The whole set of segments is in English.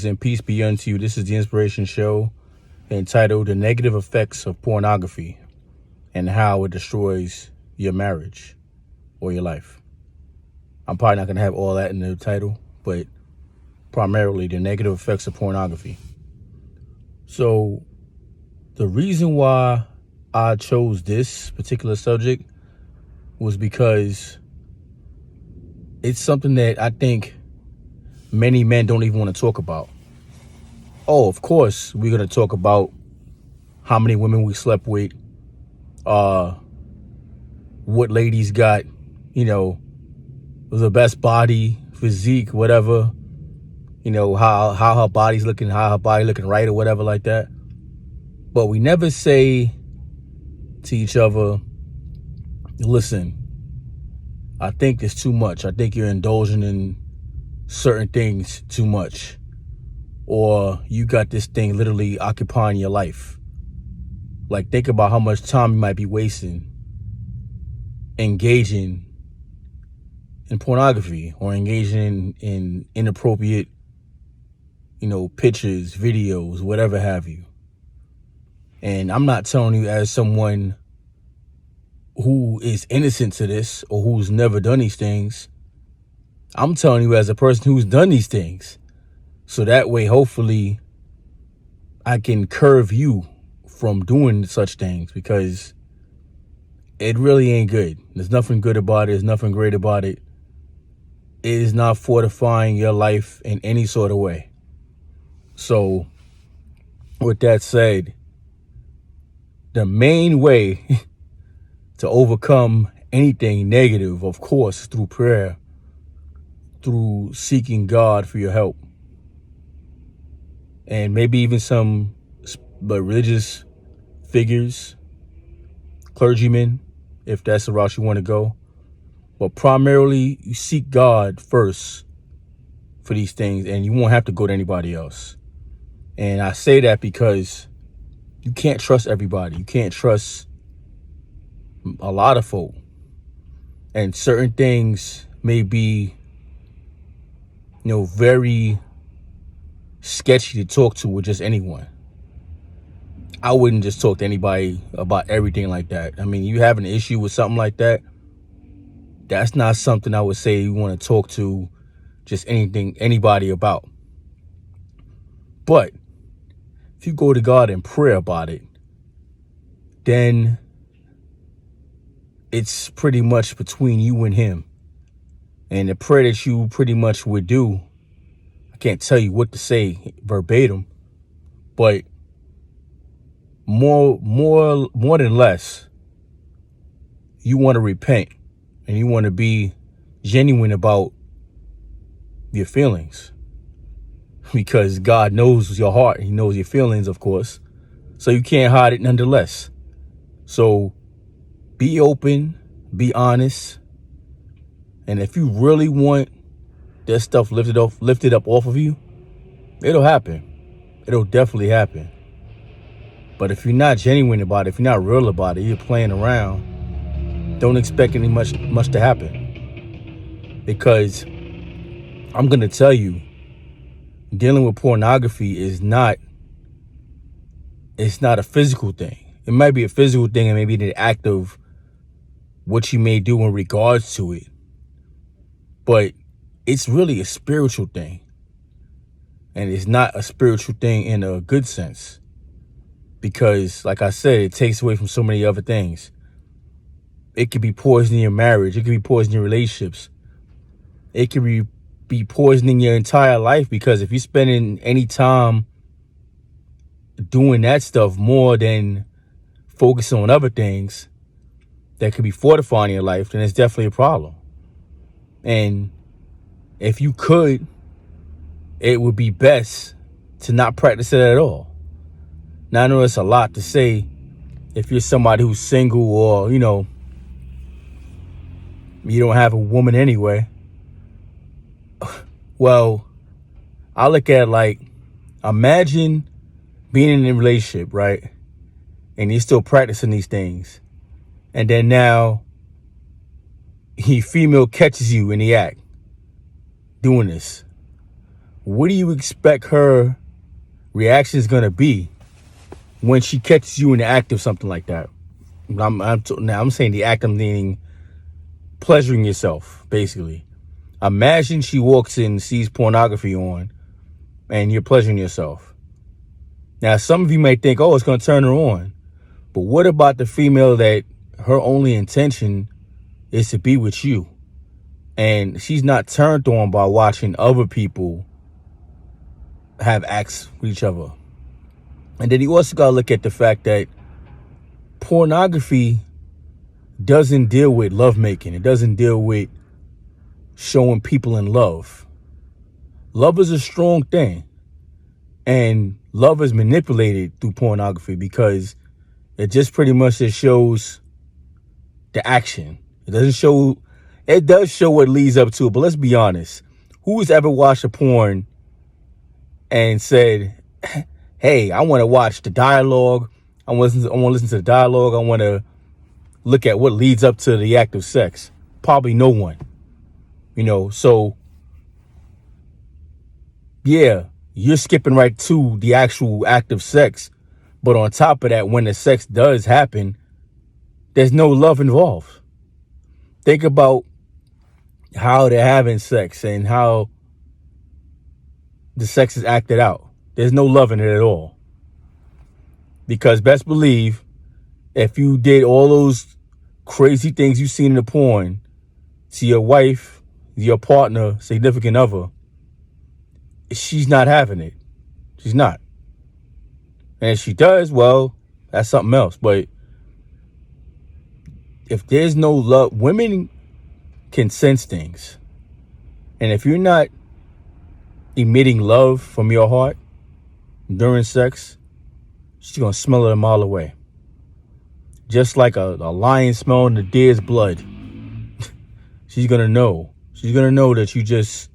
Greetings and peace be unto you. This is the Inspiration Show entitled The Negative Effects of Pornography and How It Destroys Your Marriage or Your Life. I'm probably not going to have all that in the title, but primarily the negative effects of pornography. So the reason why I chose this particular subject was because it's something that I think many men don't even want to talk about. Oh, of course, we're going to talk about how many women we slept with, what ladies got, the best body, physique, whatever, how her body's looking, how her body looking right or whatever like that. But we never say to each other, listen, I think it's too much. I think you're indulging in certain things too much. Or you got this thing literally occupying your life. Like, think about how much time you might be wasting engaging in pornography or engaging in inappropriate, pictures, videos, whatever have you. And I'm not telling you as someone who is innocent to this or who's never done these things. I'm telling you as a person who's done these things. So that way, hopefully, I can curve you from doing such things, because it really ain't good. There's nothing good about it. There's nothing great about it. It is not fortifying your life in any sort of way. So with that said, the main way to overcome anything negative, of course, is through prayer, through seeking God for your help. And maybe even some religious figures, clergymen, if that's the route you want to go. But primarily, you seek God first for these things, and you won't have to go to anybody else. And I say that because you can't trust everybody. You can't trust a lot of folk. And certain things may be, very sketchy to talk to with just anyone. I wouldn't just talk to anybody about everything like that. I mean, you have an issue with something like that, that's not something I would say you want to talk to just anybody about. But if you go to God in prayer about it, then it's pretty much between you and him. And the prayer that you pretty much would do, I can't tell you what to say verbatim, but more than less, you want to repent and you want to be genuine about your feelings, because God knows your heart. He knows your feelings, of course. So you can't hide it nonetheless. So be open, be honest. And if you really want that stuff lifted up off of you, it'll happen. It'll definitely happen. But if you're not genuine about it, if you're not real about it, you're playing around, don't expect any much to happen. Because I'm going to tell you, dealing with pornography it's not a physical thing. It might be a physical thing, and maybe the act of what you may do in regards to it. But it's really a spiritual thing. And it's not a spiritual thing in a good sense. Because, like I said, it takes away from so many other things. It could be poisoning your marriage. It could be poisoning your relationships. It could be poisoning your entire life, because if you're spending any time doing that stuff more than focusing on other things that could be fortifying your life, then it's definitely a problem. And if you could, it would be best to not practice it at all. Now, I know it's a lot to say if you're somebody who's single, or, you don't have a woman anyway. Well, I look at it like, imagine being in a relationship, right? And you're still practicing these things. And then now, female catches you in the act doing this. what do you expect her reaction is going to be when she catches you in the act of something like that? Now I'm saying the act, I'm meaning pleasuring yourself, basically. Imagine she walks in, sees pornography on, and you're pleasuring yourself. Now, some of you may think, oh, it's going to turn her on. But what about the female that her only intention is to be with you? And she's not turned on by watching other people have acts with each other. And then you also got to look at the fact that pornography doesn't deal with lovemaking. It doesn't deal with showing people in love. Love is a strong thing. And love is manipulated through pornography because it just pretty much just shows the action. It does show what leads up to it, but let's be honest. Who's ever watched a porn and said, hey, I want to watch the dialogue. I want to listen to the dialogue. I want to look at what leads up to the act of sex. Probably no one. So yeah, you're skipping right to the actual act of sex. But on top of that, when the sex does happen, there's no love involved. Think about how they're having sex and how the sex is acted out. There's no love in it at all. Because best believe, if you did all those crazy things you've seen in the porn to your wife, your partner, significant other, she's not having it. She's not. And if she does, well, that's something else. But if there's no love, women can sense things. And if you're not emitting love from your heart during sex, she's going to smell it a mile away. Just like a lion smelling the deer's blood. She's going to know. She's going to know that you're just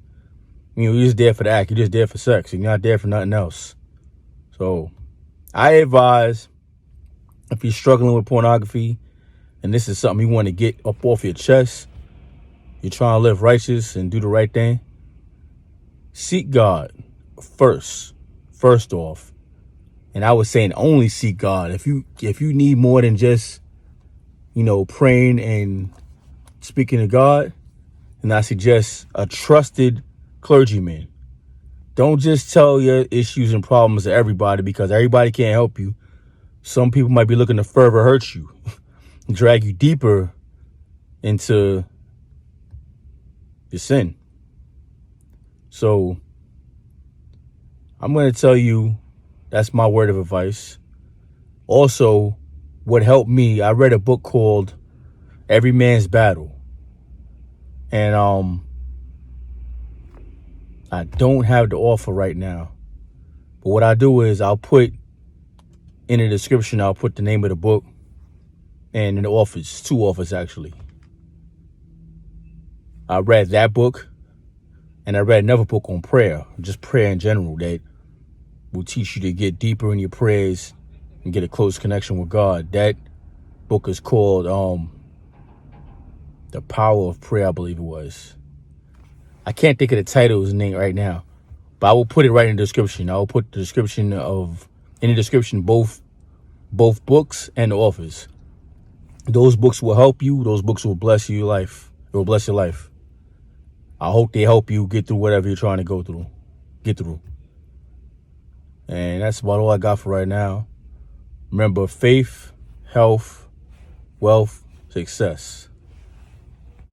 there for the act. You're just there for sex. You're not there for nothing else. So I advise, if you're struggling with pornography and this is something you want to get up off your chest, you're trying to live righteous and do the right thing, seek God first off. And I was saying only seek God. If you need more than just, praying and speaking to God, then I suggest a trusted clergyman. Don't just tell your issues and problems to everybody, because everybody can't help you. Some people might be looking to further hurt you, drag you deeper into your sin. So I'm going to tell you, that's my word of advice. Also, what helped me, I read a book called Every Man's Battle. And I don't have the offer right now. But what I do is I'll put in the description, I'll put the name of the book and in the offers, 2 offers actually. I read that book and I read another book on prayer, just prayer in general, that will teach you to get deeper in your prayers and get a close connection with God. That book is called The Power of Prayer, I believe it was. I can't think of the title of his name right now, but I will put it right in the description. I will put the description in the description, both books and the authors. Those books will help you. Those books will bless your life. It will bless your life. I hope they help you get through whatever you're trying to get through. And that's about all I got for right now. Remember, faith, health, wealth, success.